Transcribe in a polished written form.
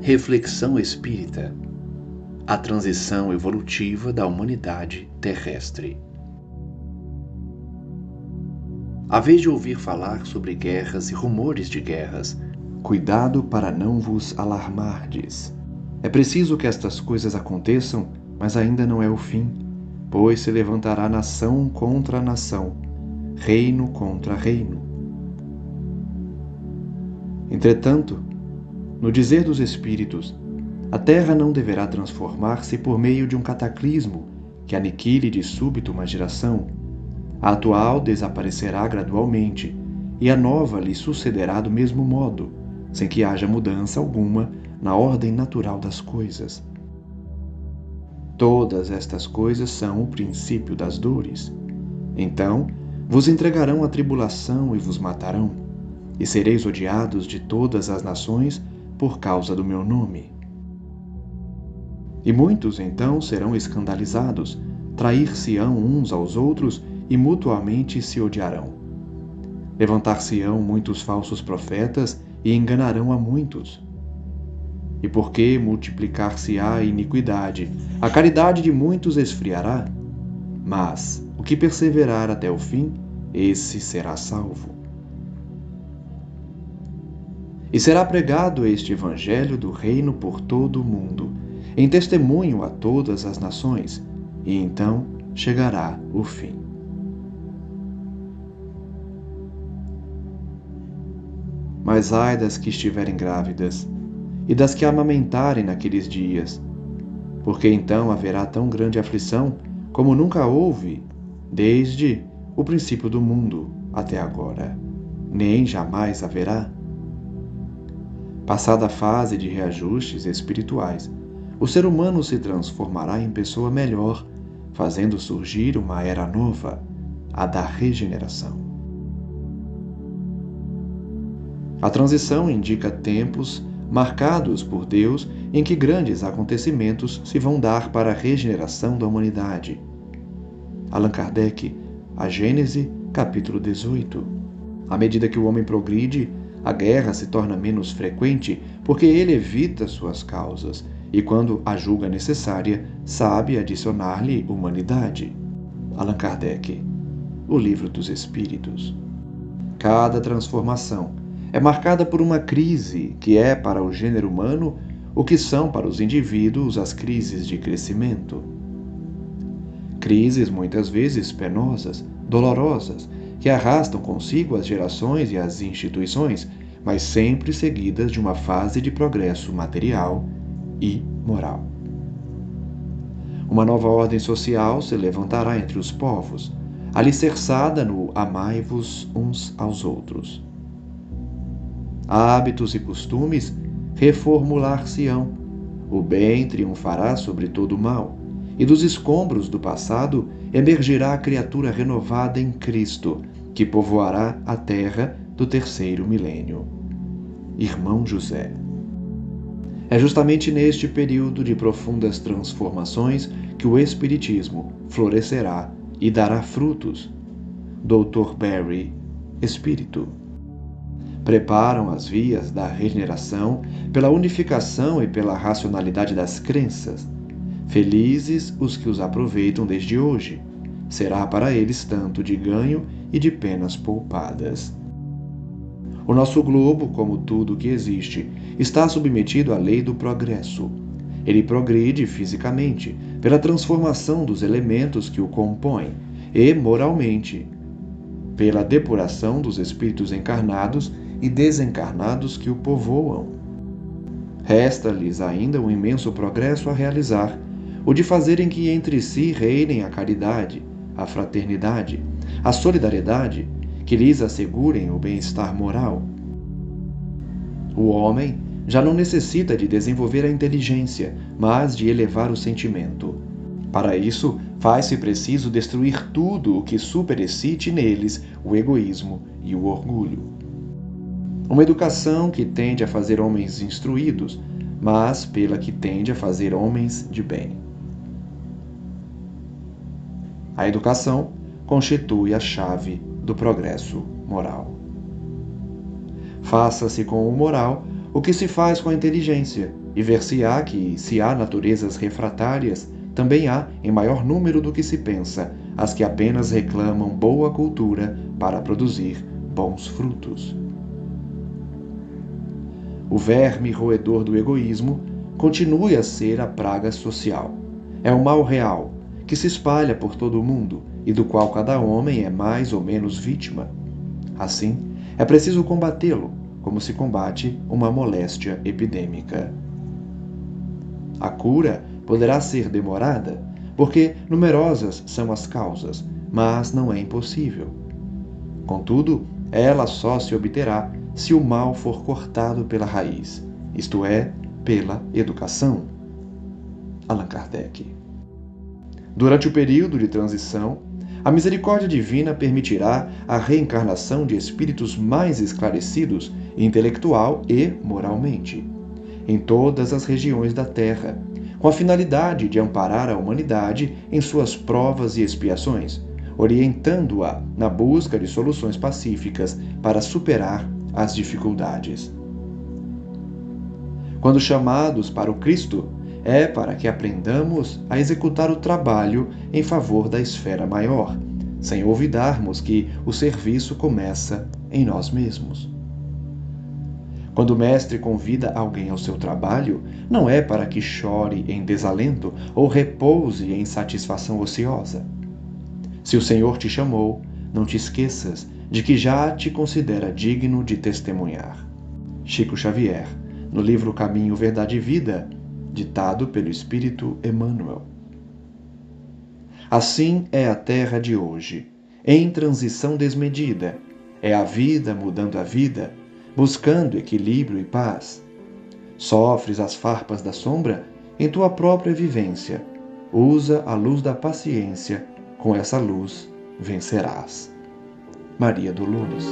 Reflexão espírita: a transição evolutiva da humanidade terrestre. À vez de ouvir falar sobre guerras e rumores de guerras, cuidado para não vos alarmardes. É preciso que estas coisas aconteçam, mas ainda não é o fim, pois se levantará nação contra nação, reino contra reino. Entretanto, no dizer dos Espíritos, a Terra não deverá transformar-se por meio de um cataclismo que aniquile de súbito uma geração. A atual desaparecerá gradualmente, e a nova lhe sucederá do mesmo modo, sem que haja mudança alguma na ordem natural das coisas. Todas estas coisas são o princípio das dores. Então, vos entregarão à tribulação e vos matarão, e sereis odiados de todas as nações por causa do meu nome. E muitos então serão escandalizados, trair-se-ão uns aos outros e mutuamente se odiarão. Levantar-se-ão muitos falsos profetas e enganarão a muitos. E porque multiplicar-se-á a iniquidade, a caridade de muitos esfriará, mas o que perseverar até o fim, esse será salvo. E será pregado este evangelho do reino por todo o mundo, em testemunho a todas as nações, e então chegará o fim. Mas ai das que estiverem grávidas, e das que amamentarem naqueles dias, porque então haverá tão grande aflição como nunca houve desde o princípio do mundo até agora, nem jamais haverá. Passada a fase de reajustes espirituais, o ser humano se transformará em pessoa melhor, fazendo surgir uma era nova, a da regeneração. A transição indica tempos marcados por Deus em que grandes acontecimentos se vão dar para a regeneração da humanidade. Allan Kardec, A Gênese, capítulo 18. À medida que o homem progride, a guerra se torna menos frequente porque ele evita suas causas e, quando a julga necessária, sabe adicionar-lhe humanidade. Allan Kardec, O Livro dos Espíritos. Cada transformação é marcada por uma crise que é para o gênero humano o que são para os indivíduos as crises de crescimento. Crises muitas vezes penosas, dolorosas, que arrastam consigo as gerações e as instituições, mas sempre seguidas de uma fase de progresso material e moral. Uma nova ordem social se levantará entre os povos, alicerçada no amai-vos uns aos outros. Hábitos e costumes reformular-se-ão, o bem triunfará sobre todo o mal, e dos escombros do passado emergirá a criatura renovada em Cristo, que povoará a terra do terceiro milênio. Irmão José. É justamente neste período de profundas transformações que o Espiritismo florescerá e dará frutos. Dr. Barry, Espírito. Preparam as vias da regeneração pela unificação e pela racionalidade das crenças. Felizes os que os aproveitam desde hoje. Será para eles tanto de ganho e de penas poupadas. O nosso globo, como tudo que existe, está submetido à lei do progresso. Ele progride fisicamente, pela transformação dos elementos que o compõem, e moralmente, pela depuração dos espíritos encarnados e desencarnados que o povoam. Resta-lhes ainda um imenso progresso a realizar, o de fazerem que entre si reinem a caridade, a fraternidade, a solidariedade, que lhes assegurem o bem-estar moral. O homem já não necessita de desenvolver a inteligência, mas de elevar o sentimento. Para isso, faz-se preciso destruir tudo o que superexcite neles o egoísmo e o orgulho. Uma educação que tende a fazer homens instruídos, mas pela que tende a fazer homens de bem. A educação constitui a chave do progresso moral. Faça-se com o moral o que se faz com a inteligência, E ver-se-á que, se há naturezas refratárias, também há, em maior número do que se pensa, as que apenas reclamam boa cultura para produzir bons frutos. O verme roedor do egoísmo continua a ser a praga social. É um mal real, que se espalha por todo o mundo e do qual cada homem é mais ou menos vítima. Assim, é preciso combatê-lo, como se combate uma moléstia epidêmica. A cura poderá ser demorada, porque numerosas são as causas, mas não é impossível. Contudo, ela só se obterá se o mal for cortado pela raiz, isto é, pela educação. Allan Kardec. Durante o período de transição, a misericórdia divina permitirá a reencarnação de espíritos mais esclarecidos, intelectual e moralmente, em todas as regiões da Terra, com a finalidade de amparar a humanidade em suas provas e expiações, orientando-a na busca de soluções pacíficas para superar as dificuldades. Quando chamados para o Cristo, é para que aprendamos a executar o trabalho em favor da esfera maior, sem olvidarmos que o serviço começa em nós mesmos. Quando o Mestre convida alguém ao seu trabalho, não é para que chore em desalento ou repouse em satisfação ociosa. Se o Senhor te chamou, não te esqueças de que já te considera digno de testemunhar. Chico Xavier, no livro Caminho, Verdade e Vida, ditado pelo Espírito Emmanuel. Assim é a terra de hoje, em transição desmedida. É a vida mudando a vida, buscando equilíbrio e paz. Sofres as farpas da sombra em tua própria vivência. Usa a luz da paciência, com essa luz vencerás. Maria Dolores.